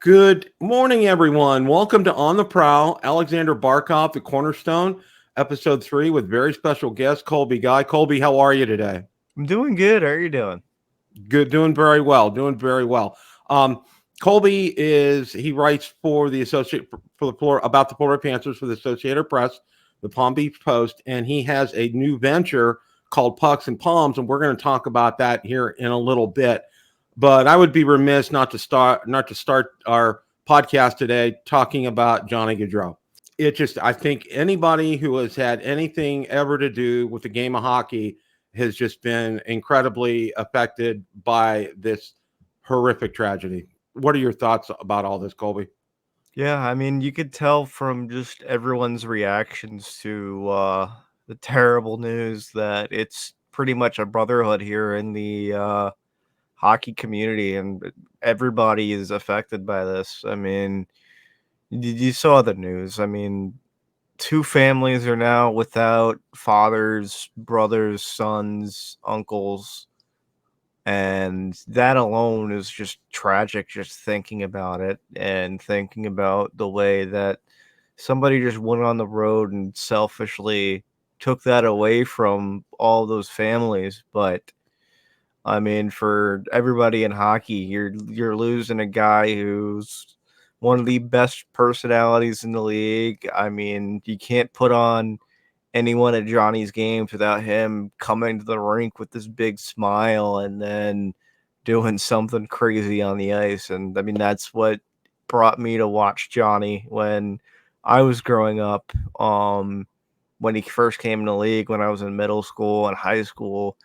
Good morning, everyone. Welcome to On the Prowl. Aleksander Barkov, the Cornerstone, episode 3, with very special guest Colby. Colby, how are you today? I'm doing good. How are you doing? Good, doing very well. Doing very well. Um, Colby he writes for the Associate for the Florida about the Florida Panthers for the Associated Press, the Palm Beach Post, and he has a new venture called Pucks and Palms, and we're going to talk about that here in a little bit. But I would be remiss not to start our podcast today talking about Johnny Gaudreau. I think anybody who has had anything ever to do with the game of hockey has just been incredibly affected by this horrific tragedy. What are your thoughts about all this, Colby? Yeah, you could tell from just everyone's reactions to the terrible news that it's pretty much a brotherhood here in the hockey community, and everybody is affected by this. You saw the news. Two families are now without fathers, brothers, sons, uncles. And that alone is just tragic, just thinking about it and thinking about the way that somebody just went on the road and selfishly took that away from all those families. But for everybody in hockey, you're losing a guy who's one of the best personalities in the league. You can't put on anyone at Johnny's games without him coming to the rink with this big smile and then doing something crazy on the ice. And that's what brought me to watch Johnny when I was growing up. When he first came in the league, when I was in middle school and high school,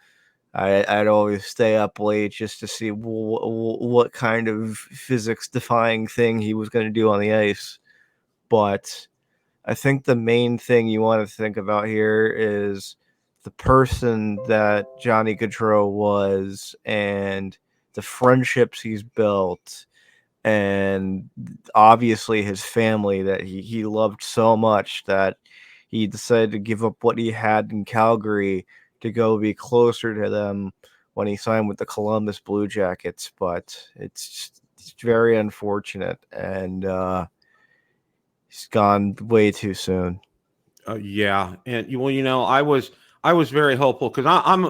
I'd always stay up late just to see what kind of physics defying thing he was going to do on the ice. But I think the main thing you want to think about here is the person that Johnny Gaudreau was and the friendships he's built, and obviously his family that he loved so much that he decided to give up what he had in Calgary to go be closer to them when he signed with the Columbus Blue Jackets. But it's very unfortunate, and he's gone way too soon. Yeah, and I was very hopeful because I'm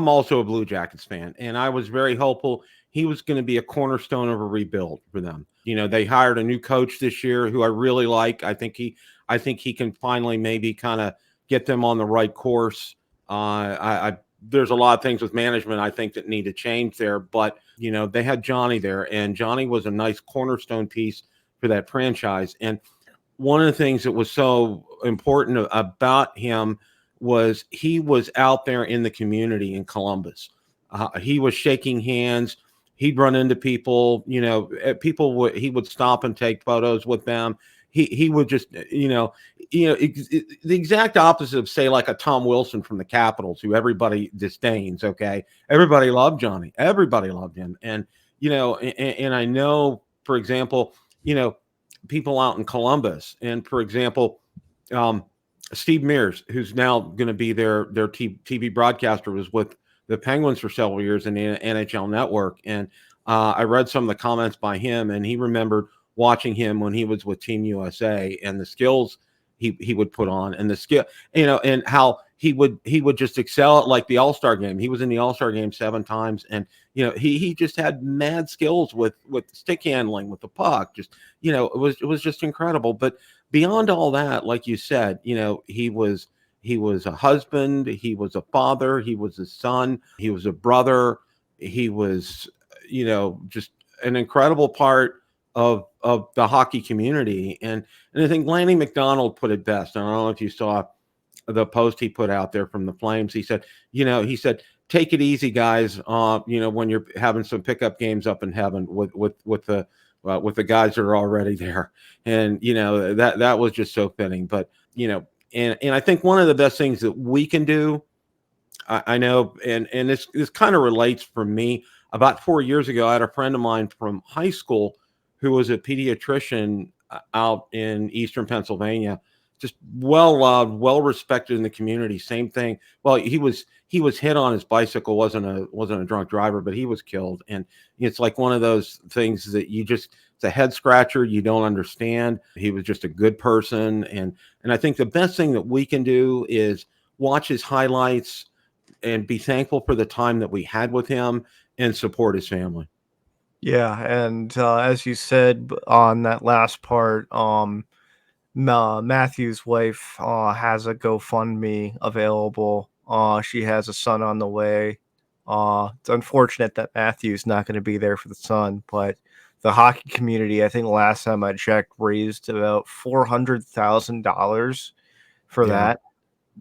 also a Blue Jackets fan, and I was very hopeful he was going to be a cornerstone of a rebuild for them. They hired a new coach this year who I really like. I think he can finally maybe kind of get them on the right course. There's a lot of things with management I think that need to change there, but they had Johnny there, and Johnny was a nice cornerstone piece for that franchise. And one of the things that was so important about him was he was out there in the community in Columbus. He was shaking hands. He'd run into people. He would stop and take photos with them. He would just the exact opposite of, say, like a Tom Wilson from the Capitals, who everybody disdains. Okay, everybody loved Johnny. Everybody loved him, and I know, for example, people out in Columbus, and for example, um, Steve Mears, who's now going to be their TV broadcaster, was with the Penguins for several years in the NHL Network, and I read some of the comments by him, and he remembered watching him when he was with Team USA and the skills he would put on, and the skill, and how he would just excel at, like, the All-Star game. He was in the All-Star game 7 times, and he just had mad skills with stick handling with the puck. Just it was just incredible. But beyond all that, like you said, he was a husband, he was a father, he was a son, he was a brother, he was just an incredible part of the hockey community. And I think Lanny McDonald put it best. I don't know if you saw the post he put out there from the Flames. He said, take it easy, guys. When you're having some pickup games up in heaven with the guys that are already there. And that was just so fitting. But and I think one of the best things that we can do, I know, and this kind of relates for me. About 4 years ago, I had a friend of mine from high school who was a pediatrician out in Eastern Pennsylvania, just well loved, well respected in the community. Same thing. Well, he was hit on his bicycle. Wasn't a drunk driver, but he was killed. And it's like one of those things that you just, it's a head scratcher. You don't understand. He was just a good person. And I think the best thing that we can do is watch his highlights and be thankful for the time that we had with him and support his family. Yeah, and as you said on that last part, Matthew's wife has a GoFundMe available. She has a son on the way. It's unfortunate that Matthew's not going to be there for the son, but the hockey community, I think last time I checked, raised about $400,000 for Yeah. that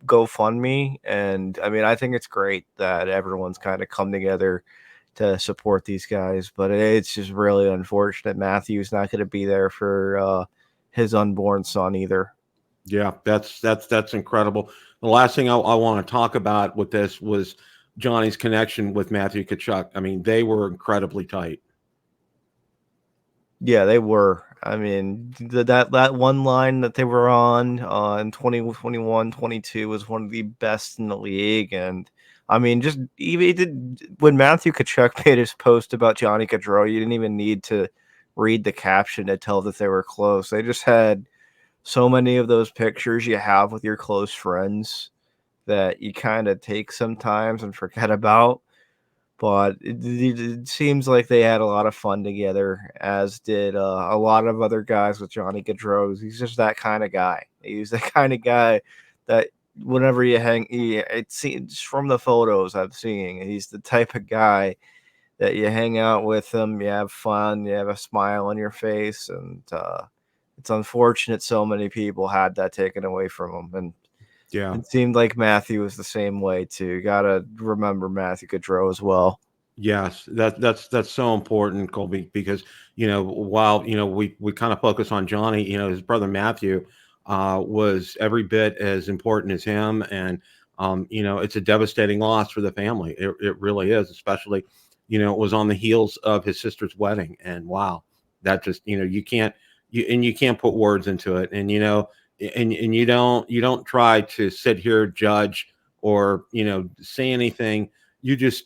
GoFundMe. And I mean, I think it's great that everyone's kind of come together to support these guys, but it's just really unfortunate Matthew's not going to be there for his unborn son either. Yeah, that's incredible. The last thing I want to talk about with this was Johnny's connection with Matthew Tkachuk. I mean, they were incredibly tight. Yeah, they were. I mean, that one line that they were on in 2021, 22 was one of the best in the league. And I mean, just even when Matthew Tkachuk made his post about Johnny Gaudreau, you didn't even need to read the caption to tell that they were close. They just had so many of those pictures you have with your close friends that you kind of take sometimes and forget about. But it seems like they had a lot of fun together, as did a lot of other guys with Johnny Gaudreau. He's just that kind of guy. He's the kind of guy that whenever you it seems from the photos I've seen, he's the type of guy that you hang out with him, you have fun, you have a smile on your face, and it's unfortunate so many people had that taken away from them. And Yeah. it seemed like Matthew was the same way too. You gotta remember Matthew Gaudreau as well. Yes, that's so important, Colby, because while we kind of focus on Johnny, his brother Matthew was every bit as important as him, and it's a devastating loss for the family. It really is, especially it was on the heels of his sister's wedding, and wow, that just you can't put words into it, and and you don't try to sit here judge or say anything. You just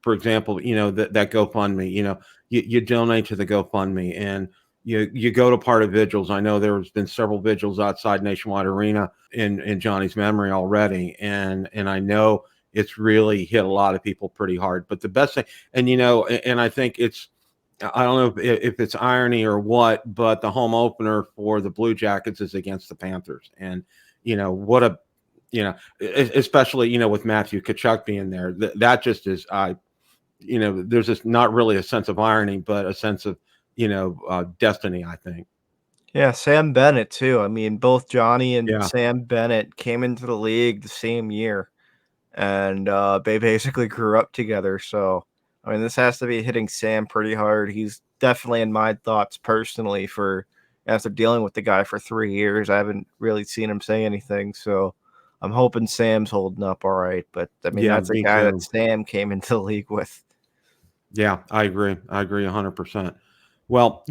for example, that GoFundMe, you donate to the GoFundMe and you go to part of vigils. I know there's been several vigils outside Nationwide Arena in Johnny's memory already. And I know it's really hit a lot of people pretty hard. But the best thing, and I think I don't know if it's irony or what, but the home opener for the Blue Jackets is against the Panthers. And, what a, especially, with Matthew Tkachuk being there, that just is, there's just not really a sense of irony, but a sense of, destiny, I think. Yeah, Sam Bennett too. I mean, both Johnny and Yeah. Sam Bennett came into the league the same year, and they basically grew up together. So, I mean, this has to be hitting Sam pretty hard. He's definitely in my thoughts personally for after dealing with the guy for 3 years. I haven't really seen him say anything, so I'm hoping Sam's holding up all right. But I mean, Yeah, that's a me guy that too. Sam came into the league with. Yeah, I agree. I agree 100%. Well,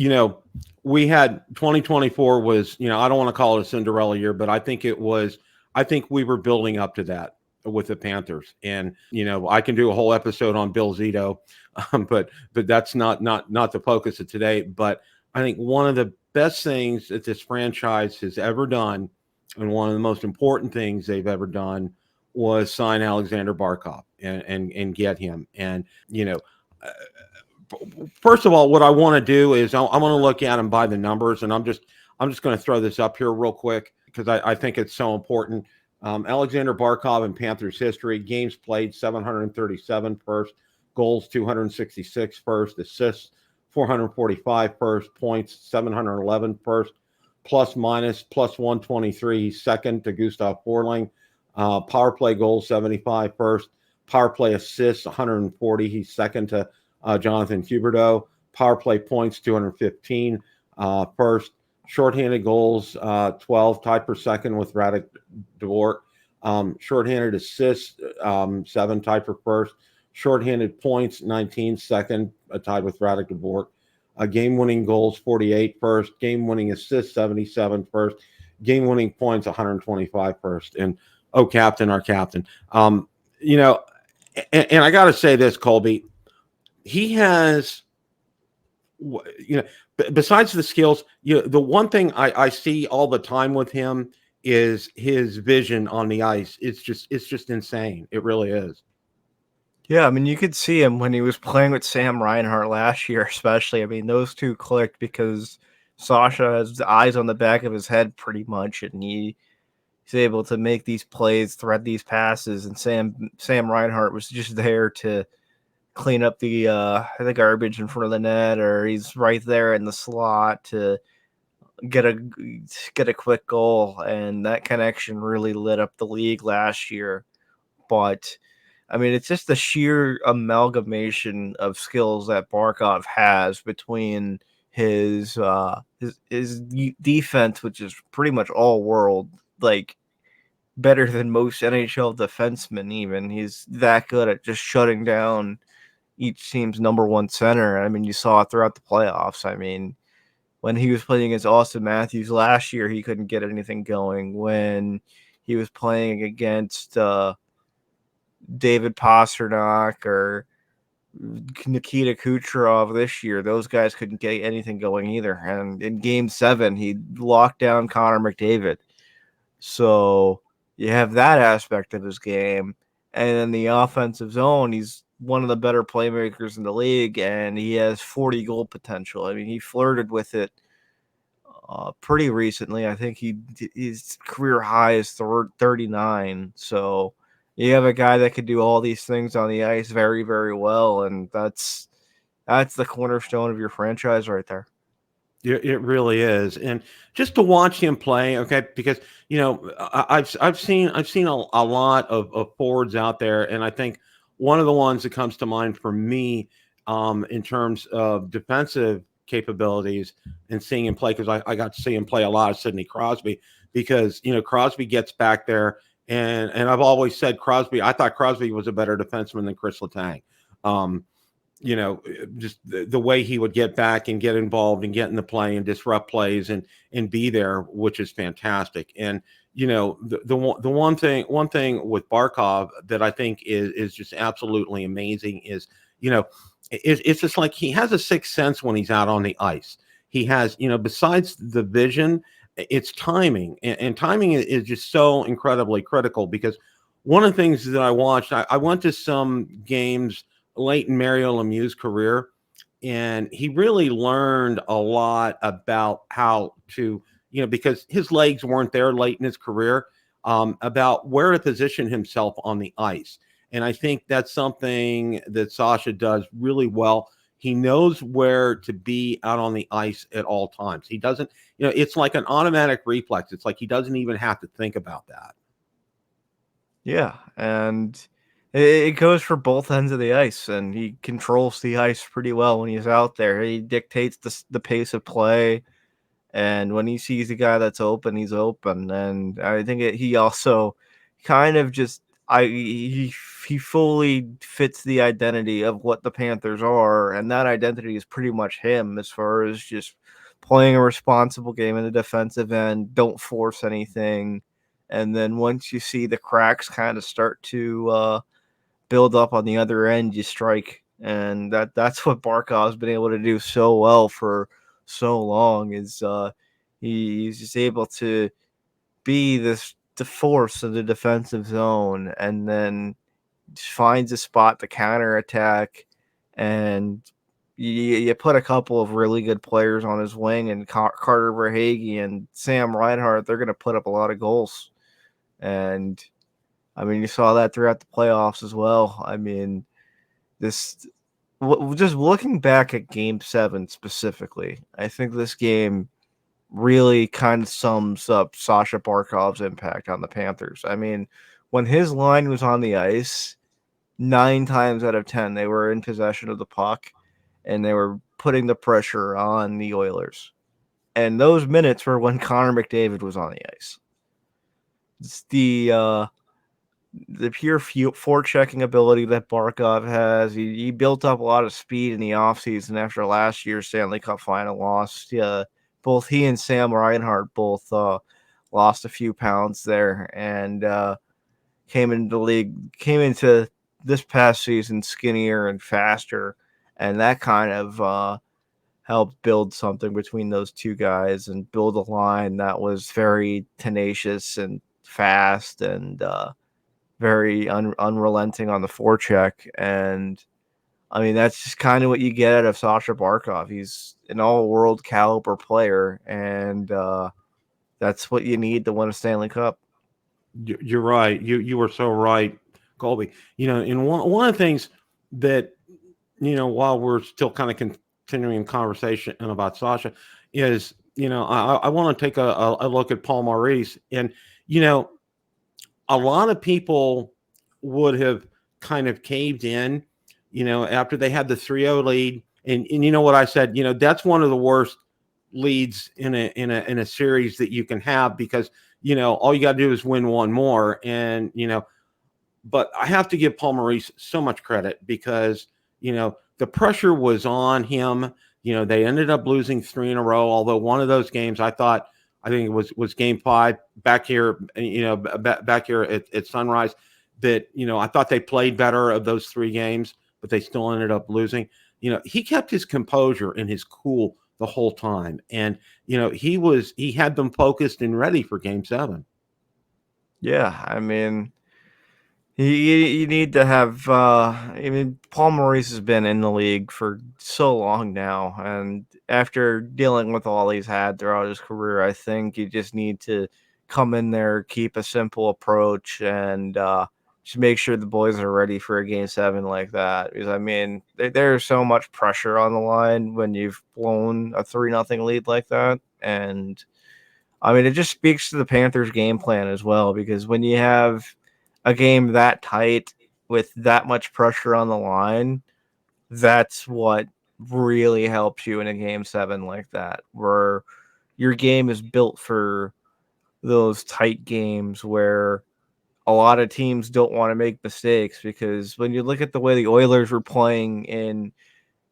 we had 2024 was, I don't want to call it a Cinderella year, but I think it was, I think we were building up to that with the Panthers. And, I can do a whole episode on Bill Zito, but that's not the focus of today. But I think one of the best things that this franchise has ever done, and one of the most important things they've ever done, was sign Alexander Barkov and get him. And, uh, first of all, what I want to do is I want to look at them by the numbers, and I'm just going to throw this up here real quick because I think it's so important. Alexander Barkov in Panthers history: games played 737 first, goals 266 first, assists 445 first, points 711 first, plus minus plus 123. He's second to Gustav Forling. Power play goals 75 first, power play assists 140. He's second to Jonathan Huberdeau. Power play points 215 first. Shorthanded goals 12, tied for second with Radek Dvorak. Shorthanded assists 7, tied for first. Shorthanded points 19, second, tied with Radek Dvorak. Game winning goals 48 first. Game winning assists 77 first. game-winning points, 125 first, and oh, captain, our captain. You know, and I got to say this, Colby, he has, you know, besides the skills, the one thing I see all the time with him is his vision on the ice. It's just insane. It really is. Yeah, I mean, you could see him when he was playing with Sam Reinhart last year, especially. I mean, those two clicked because Sasha has eyes on the back of his head pretty much, and he's able to make these plays, thread these passes, and Sam Reinhart was just there to clean up the garbage in front of the net, or he's right there in the slot to get a get a quick goal, and that connection really lit up the league last year. But I mean, it's just the sheer amalgamation of skills that Barkov has between his defense, which is pretty much all world, like better than most NHL defensemen. Even he's that good at just shutting down each team's number one center. I mean, you saw it throughout the playoffs. I mean, when he was playing against Austin Matthews last year, he couldn't get anything going. When he was playing against David Pastrnak or Nikita Kucherov this year, those guys couldn't get anything going either. And in Game 7, he locked down Connor McDavid. So you have that aspect of his game. And in the offensive zone, he's one of the better playmakers in the league, and he has 40 goal potential. I mean, he flirted with it pretty recently. I think his career high is 39. So you have a guy that could do all these things on the ice very, very well, and that's the cornerstone of your franchise right there. It really is, and just to watch him play, okay, because I've seen a lot of forwards out there, and I think one of the ones that comes to mind for me, in terms of defensive capabilities and seeing him play, because I got to see him play a lot of Sidney Crosby, because Crosby gets back there, and I've always said Crosby. I thought Crosby was a better defenseman than Chris Letang. Um, just the way he would get back and get involved and get in the play and disrupt plays and be there, which is fantastic. And the one thing with Barkov that I think is just absolutely amazing is it's just like he has a sixth sense when he's out on the ice. He has, besides the vision, it's timing, and timing is just so incredibly critical, because one of the things that I watched, I went to some games late in Mario Lemieux's career, and he really learned a lot about how to, because his legs weren't there late in his career, about where to position himself on the ice. And I think that's something that Sasha does really well. He knows where to be out on the ice at all times. He doesn't, it's like an automatic reflex. It's like he doesn't even have to think about that. Yeah, and it goes for both ends of the ice, and he controls the ice pretty well when he's out there. He dictates the pace of play, and when he sees a guy that's open, he's open. And I think he also kind of just he fully fits the identity of what the Panthers are, and that identity is pretty much him as far as just playing a responsible game in the defensive end. Don't force anything, and then once you see the cracks kind of start to build up on the other end, you strike. And that's what Barkov's been able to do so well for so long, is he's just able to be the force of the defensive zone, and then finds a spot to counterattack. And you put a couple of really good players on his wing, and Carter Verhaeghe and Sam Reinhart, they're going to put up a lot of goals. And I mean, you saw that throughout the playoffs as well. I mean, just looking back at Game 7 specifically, I think this game really kind of sums up Sasha Barkov's impact on the Panthers. I mean, when his line was on the ice, 9 times out of 10, they were in possession of the puck, and they were putting the pressure on the Oilers. And those minutes were when Connor McDavid was on the ice. It's the pure forechecking ability that Barkov has. He built up a lot of speed in the offseason after last year's Stanley Cup final loss. Both he and Sam Reinhart both lost a few pounds there, and came into this past season skinnier and faster, and that kind of helped build something between those two guys and build a line that was very tenacious and fast and very unrelenting on the forecheck. And I mean, that's just kind of what you get out of Sasha Barkov. He's an all-world caliber player, and that's what you need to win a Stanley Cup. You're right. You were so right, Colby. And one of the things that while we're still kind of continuing conversation about Sasha, is I want to take a look at Paul Maurice, and you know a lot of people would have kind of caved in, after they had the 3-0 lead. And you know what I said, that's one of the worst leads in a series that you can have, because, all you got to do is win one more. And, but I have to give Paul Maurice so much credit, because, the pressure was on him. They ended up losing 3 in a row, although one of those games I think it was game 5 back here, back here at Sunrise, that, I thought they played better of those 3 games, but they still ended up losing. He kept his composure and his cool the whole time. And, he had them focused and ready for game 7. Yeah, I mean, you need to have. I mean, Paul Maurice has been in the league for so long now, and after dealing with all he's had throughout his career, I think you just need to come in there, keep a simple approach, and just make sure the boys are ready for a game 7 like that. Because I mean, there's so much pressure on the line when you've blown a 3-0 lead like that, and I mean, it just speaks to the Panthers' game plan as well. Because when you have a game that tight with that much pressure on the line, that's what really helps you in a game 7 like that, where your game is built for those tight games where a lot of teams don't want to make mistakes. Because when you look at the way the Oilers were playing in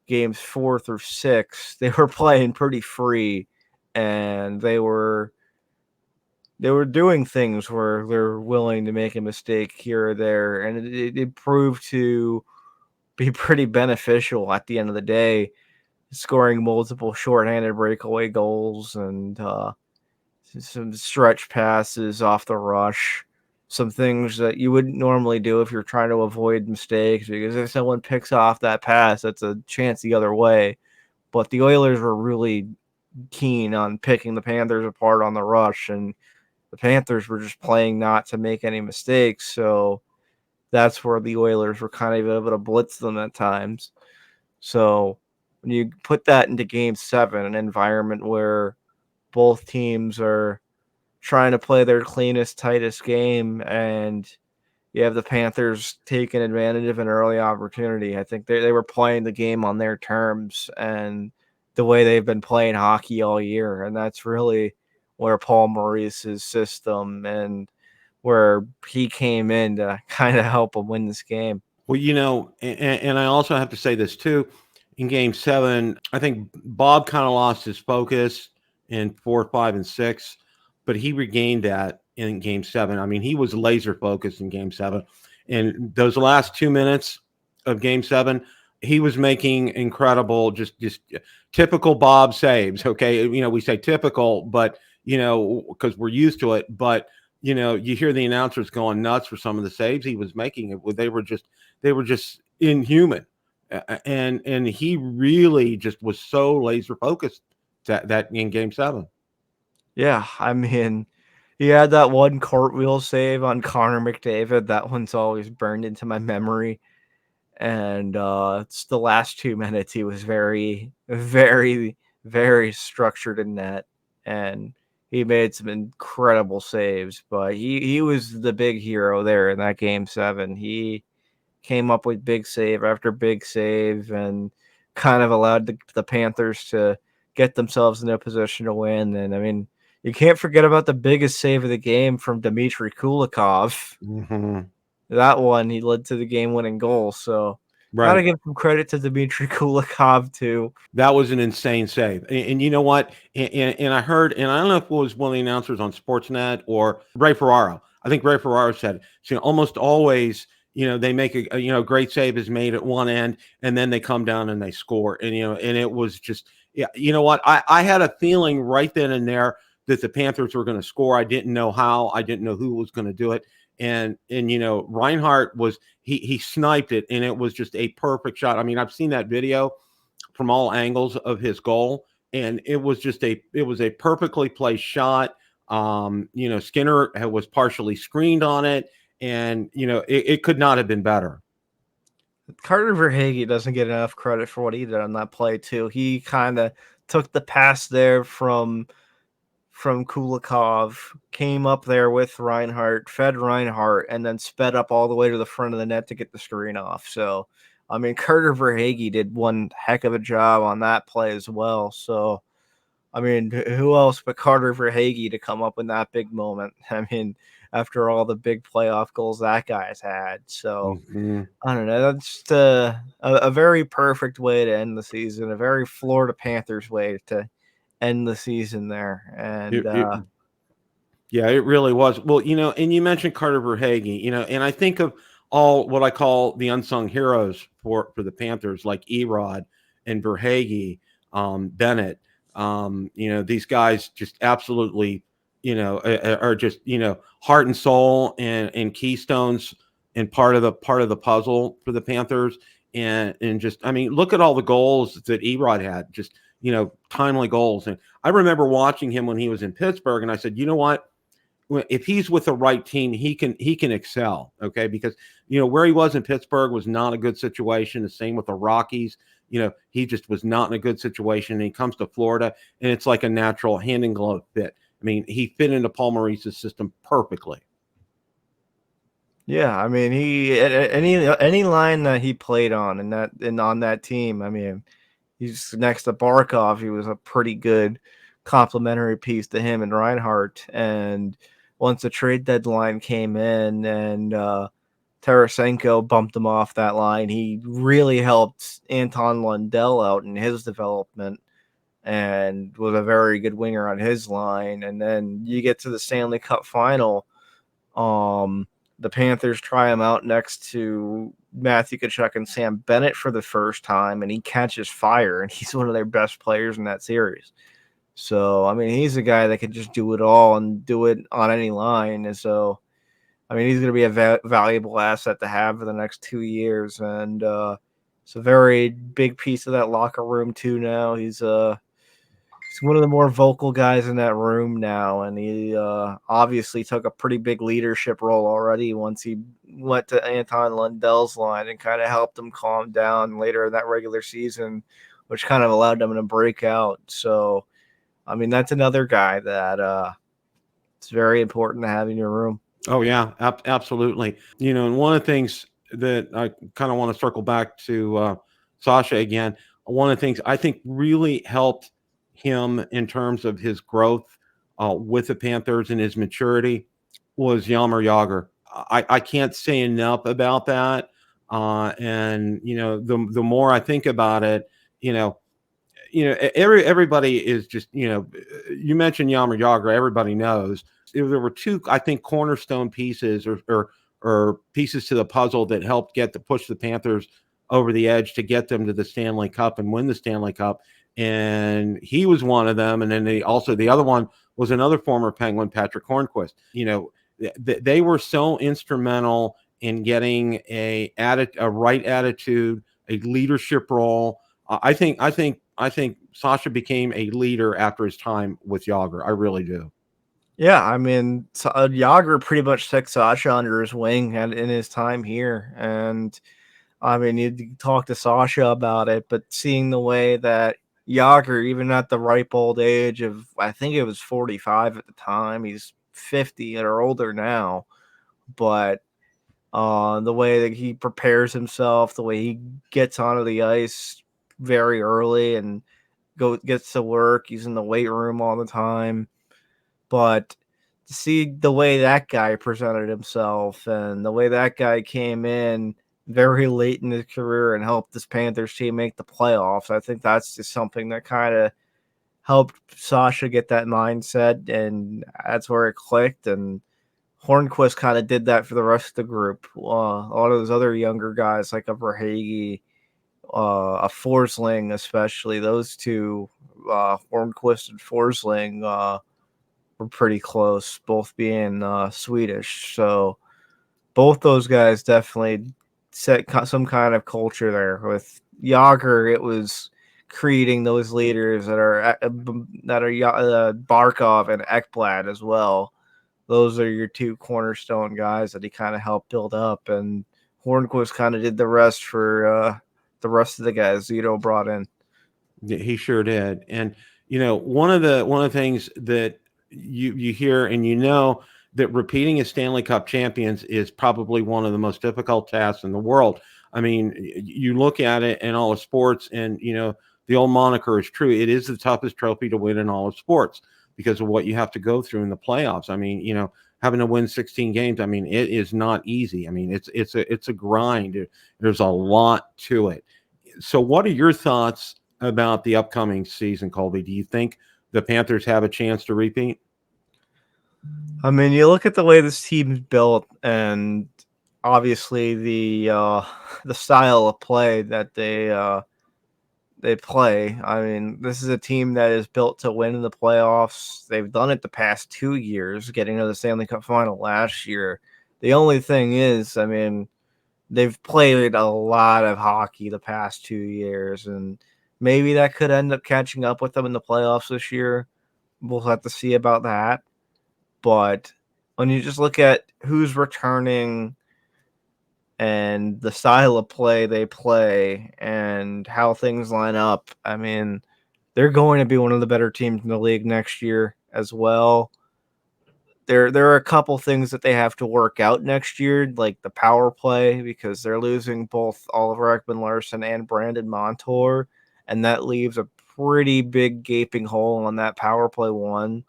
games 4 through 6, they were playing pretty free, and they were doing things where they're willing to make a mistake here or there, and it proved to be pretty beneficial at the end of the day, scoring multiple shorthanded breakaway goals and some stretch passes off the rush, some things that you wouldn't normally do if you're trying to avoid mistakes, because if someone picks off that pass, that's a chance the other way. But the Oilers were really keen on picking the Panthers apart on the rush, and the Panthers were just playing not to make any mistakes. So that's where the Oilers were kind of able to blitz them at times. So when you put that into game 7, an environment where both teams are trying to play their cleanest, tightest game, and you have the Panthers taking advantage of an early opportunity, I think they were playing the game on their terms and the way they've been playing hockey all year. And that's really where Paul Maurice's system and where he came in to kind of help them win this game. Well, and I also have to say this too. In game 7, I think Bob kind of lost his focus in 4, 5, and 6, but he regained that in game 7. I mean, he was laser focused in game 7. And those last 2 minutes of game 7, he was making incredible, just typical Bob saves. Okay. We say typical, but, because we're used to it. But, you hear the announcers going nuts for some of the saves he was making. They were just inhuman. And he really just was so laser focused that in game 7. Yeah, I mean, he had that one cartwheel save on Connor McDavid. That one's always burned into my memory. And it's the last 2 minutes. He was very, very, very structured in net, and he made some incredible saves. But he was the big hero there in that game 7. He came up with big save after big save and kind of allowed the Panthers to get themselves in a position to win. And I mean, you can't forget about the biggest save of the game from Dmitry Kulikov. Mm-hmm. That one, he led to the game-winning goal. So Gotta Right. give some credit to Dmitry Kulikov too. That was an insane save. And you know what? And I heard, and I don't know if it was one of the announcers on Sportsnet or Ray Ferraro. I think Ray Ferraro said, so, almost always, they make great save is made at one end, and then they come down and they score. And, and it was just, yeah, you know what? I had a feeling right then and there that the Panthers were going to score. I didn't know how. I didn't know who was going to do it. And Reinhart was, he sniped it, and it was just a perfect shot. I mean, I've seen that video from all angles of his goal, and it was a perfectly placed shot. Skinner was partially screened on it, and it could not have been better. Carter Verhaeghe doesn't get enough credit for what he did on that play too. He kind of took the pass there from Kulikov, came up there with Reinhart, fed Reinhart, and then sped up all the way to the front of the net to get the screen off. So, I mean, Carter Verhaeghe did one heck of a job on that play as well. So, I mean, who else but Carter Verhaeghe to come up in that big moment? I mean, after all the big playoff goals that guy's had. So, I don't know. That's just a very perfect way to end the season, a very Florida Panthers way to end the season there. And Yeah, it really was. Well, and you mentioned Carter Verhaeghe, and I think of all what I call the unsung heroes for the Panthers, like Erod and Verhaeghe, Bennett. These guys just absolutely, are just, heart and soul and keystones and part of the puzzle for the Panthers. And just, I mean, look at all the goals that Erod had, just, timely goals. And I remember watching him when he was in Pittsburgh, and I said, you know what? If he's with the right team, he can excel. Okay, because where he was in Pittsburgh was not a good situation. The same with the Rockies. He just was not in a good situation. And he comes to Florida, and it's like a natural hand in glove fit. I mean, he fit into Paul Maurice's system perfectly. yeah, I mean, he any line that he played on and on that team, I mean, he's next to Barkov. He was a pretty good complementary piece to him and Reinhardt. And once the trade deadline came in and Tarasenko bumped him off that line, he really helped Anton Lundell out in his development and was a very good winger on his line. And then you get to the Stanley Cup final. The Panthers try him out next to Matthew Tkachuk and Sam Bennett for the first time, and he catches fire, and he's one of their best players in that series. So, I mean, he's a guy that can just do it all and do it on any line. And so, I mean, he's going to be a valuable asset to have for the next 2 years. And it's a very big piece of that locker room, too, now. He's one of the more vocal guys in that room now, and he obviously took a pretty big leadership role already once he went to Anton Lundell's line and kind of helped him calm down later in that regular season, which kind of allowed them to break out. So, I mean, that's another guy that it's very important to have in your room. Oh yeah, absolutely. And one of the things that I kind of want to circle back to Sasha again. One of the things I think really helped him in terms of his growth with the Panthers and his maturity was Yammer Yager. I can't say enough about that. And the more I think about it, everybody is just, you mentioned Yammer Yager, everybody knows. There were two, I think, cornerstone pieces or pieces to the puzzle that helped push the Panthers over the edge to get them to the Stanley Cup and win the Stanley Cup. And he was one of them. And then the other one was another former Penguin, Patrick Hornquist. They were so instrumental in getting a right attitude, a leadership role. I think Sasha became a leader after his time with Yager. I really do. Yeah, I mean, Yager pretty much took Sasha under his wing in his time here. And I mean, you talk to Sasha about it, but seeing the way that Yager, even at the ripe old age of, I think it was 45 at the time, he's 50 or older now, but the way that he prepares himself, the way he gets onto the ice very early and gets to work, he's in the weight room all the time. But to see the way that guy presented himself and the way that guy came in very late in his career and helped this Panthers team make the playoffs. I think that's just something that kind of helped Sasha get that mindset, and that's where it clicked. And Hornquist kind of did that for the rest of the group. A lot of those other younger guys, like a Verhage, a Forsling, especially those two, Hornquist and Forsling, were pretty close, both being Swedish. So both those guys definitely set some kind of culture there. With Yager, it was creating those leaders that are Barkov and Ekblad as well. Those are your two cornerstone guys that he kind of helped build up, and Hornquist kind of did the rest for the rest of the guys Zito brought in. Yeah, he sure did. And one of the things that you hear, and that repeating as Stanley Cup champions is probably one of the most difficult tasks in the world. I mean, you look at it in all of sports, and the old moniker is true. It is the toughest trophy to win in all of sports because of what you have to go through in the playoffs. I mean, having to win 16 games. I mean, it is not easy. I mean, it's a grind. There's a lot to it. So, what are your thoughts about the upcoming season, Colby? Do you think the Panthers have a chance to repeat? I mean, you look at the way this team's built, and obviously the style of play that they play. I mean, this is a team that is built to win in the playoffs. They've done it the past 2 years, getting to the Stanley Cup final last year. The only thing is, I mean, they've played a lot of hockey the past 2 years, and maybe that could end up catching up with them in the playoffs this year. We'll have to see about that. But when you just look at who's returning and the style of play they play and how things line up, I mean, they're going to be one of the better teams in the league next year as well. There are a couple things that they have to work out next year, like the power play, because they're losing both Oliver Ekman-Larsson and Brandon Montour, and that leaves a pretty big gaping hole on that power play one.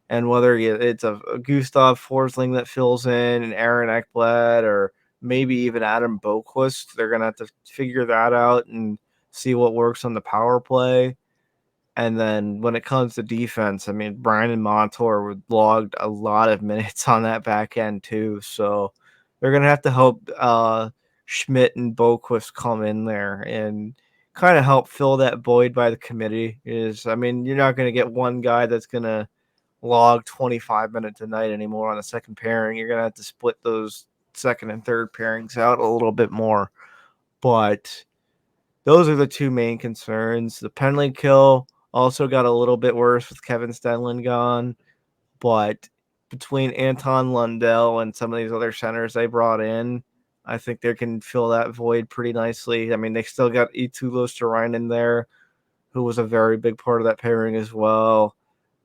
And whether it's a Gustav Forsling that fills in, and Aaron Ekblad, or maybe even Adam Boquist, they're going to have to figure that out and see what works on the power play. And then when it comes to defense, I mean, Brandon Montour logged a lot of minutes on that back end too. So they're going to have to hope Schmidt and Boquist come in there and kind of help fill that void by the committee. I mean, you're not going to get one guy that's going to log 25 minutes a night anymore on the second pairing. You're going to have to split those second and third pairings out a little bit more. But those are the two main concerns. The penalty kill also got a little bit worse with Kevin Stenlund gone, but between Anton Lundell and some of these other centers they brought in, I think they can fill that void pretty nicely. I mean, they still got Eetu Luostarinen there, who was a very big part of that pairing as well.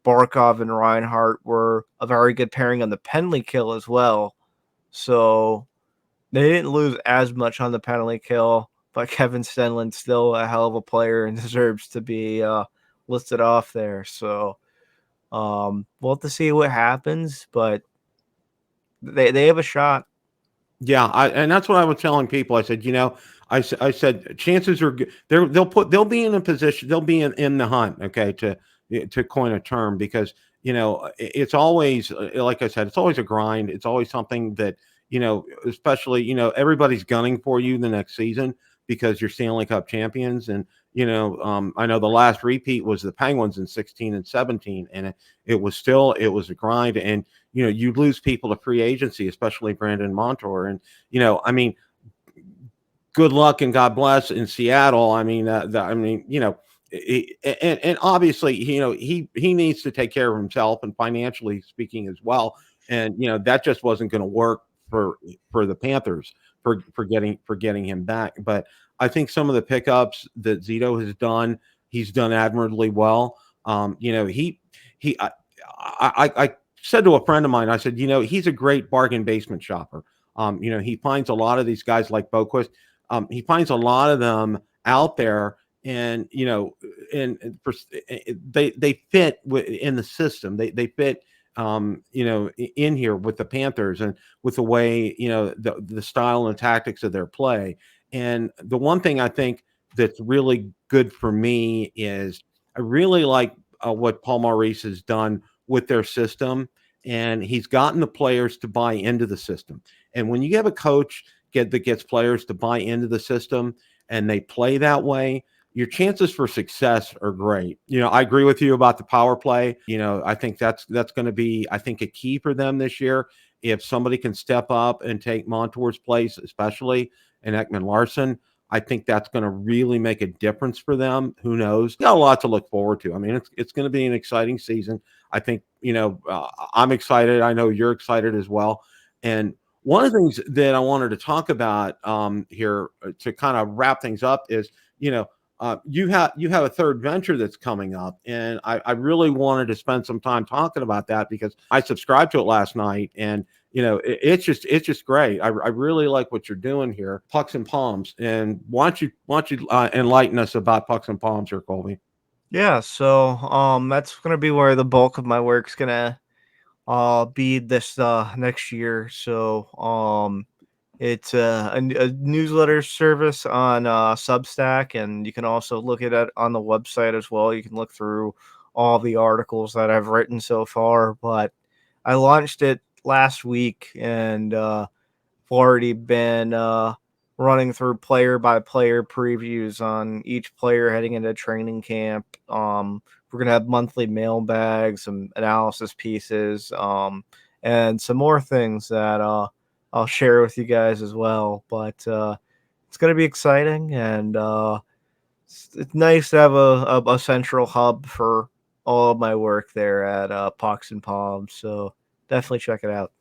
Barkov and Reinhart were a very good pairing on the penalty kill as well. So they didn't lose as much on the penalty kill, but Kevin Stenlund's still a hell of a player and deserves to be listed off there. So we'll have to see what happens, but they have a shot. Yeah, and that's what I was telling people. I said, I said chances are good. They'll be in a position. They'll be in the hunt. Okay, to coin a term, because it's always, like I said, it's always a grind. It's always something that especially everybody's gunning for you the next season because you're Stanley Cup champions. And I know the last repeat was the Penguins in 16 and 17, and it was a grind. And you lose people to free agency, especially Brandon Montour. And I mean, good luck and God bless in Seattle. I mean, and obviously, he needs to take care of himself, and financially speaking as well. And that just wasn't going to work for the Panthers for getting him back. But I think some of the pickups that Zito has done, he's done admirably well. I said to a friend of mine, I said, he's a great bargain basement shopper. He finds a lot of these guys like Boquist. He finds a lot of them out there, and they fit in the system. They fit in here with the Panthers and with the way, the style and tactics of their play. And the one thing I think that's really good for me is I really like what Paul Maurice has done with their system, and he's gotten the players to buy into the system. And when you have a coach that gets players to buy into the system and they play that way, your chances for success are great. I agree with you about the power play. I think that's going to be, I think, a key for them this year. If somebody can step up and take Montour's place, especially in Ekman Larson, I think that's going to really make a difference for them. Who knows? Got a lot to look forward to. I mean, it's going to be an exciting season. I think, I'm excited. I know you're excited as well. And one of the things that I wanted to talk about here to kind of wrap things up is, you have a third venture that's coming up, and I really wanted to spend some time talking about that because I subscribed to it last night, and it's just great. I really like what you're doing here, Pucks and Palms. And why don't you enlighten us about Pucks and Palms here, Colby? Yeah, so that's gonna be where the bulk of my work's gonna be this next year. So it's a newsletter service on Substack, and you can also look at it on the website as well. You can look through all the articles that I've written so far. But I launched it last week, and I've already been running through player by player previews on each player heading into training camp. We're gonna have monthly mailbags, some analysis pieces, and some more things that I'll share with you guys as well. But it's going to be exciting, and it's nice to have a central hub for all of my work there at Pucks and Palms. So definitely check it out.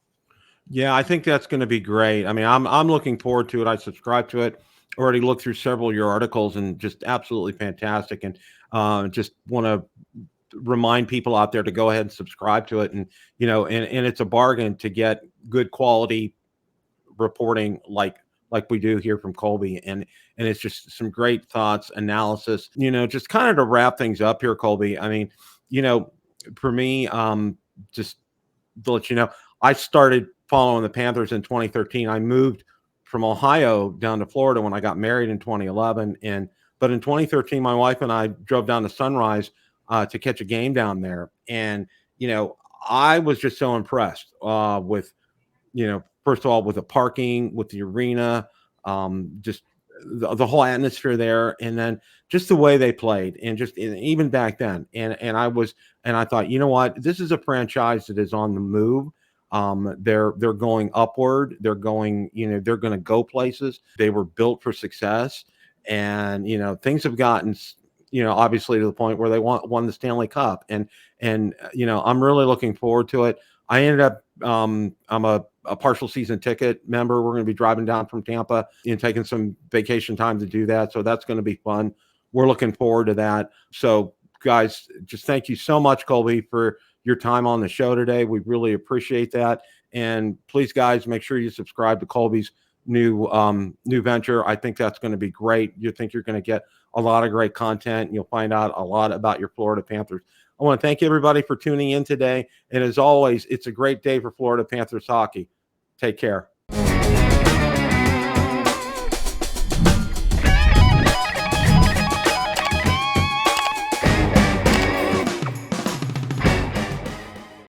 Yeah, I think that's going to be great. I mean, I'm looking forward to it. I subscribe to it. Already looked through several of your articles, and just absolutely fantastic. And just want to remind people out there to go ahead and subscribe to it. And and it's a bargain to get good quality reporting like we do here from Colby. And it's just some great thoughts, analysis. Just kind of to wrap things up here, Colby. I mean, for me, just to let you know, I started following the Panthers in 2013. I moved from Ohio down to Florida when I got married in 2011. But in 2013, my wife and I drove down to Sunrise to catch a game down there. And, I was just so impressed with, first of all, with the parking, with the arena, just the whole atmosphere there. And then just the way they played, and even back then. And I thought, you know what, this is a franchise that is on the move. They're going upward. They're going, they're going to go places. They were built for success. And, things have gotten, obviously to the point where they won the Stanley Cup. And I'm really looking forward to it. I ended up, I'm a partial season ticket member. We're going to be driving down from Tampa and taking some vacation time to do that. So that's going to be fun. We're looking forward to that. So guys, just thank you so much, Colby, for your time on the show today. We really appreciate that. And please, guys, make sure you subscribe to Colby's new venture. I think that's going to be great. You think you're going to get a lot of great content, and you'll find out a lot about your Florida Panthers. I want to thank everybody for tuning in today. And as always, it's a great day for Florida Panthers hockey. Take care.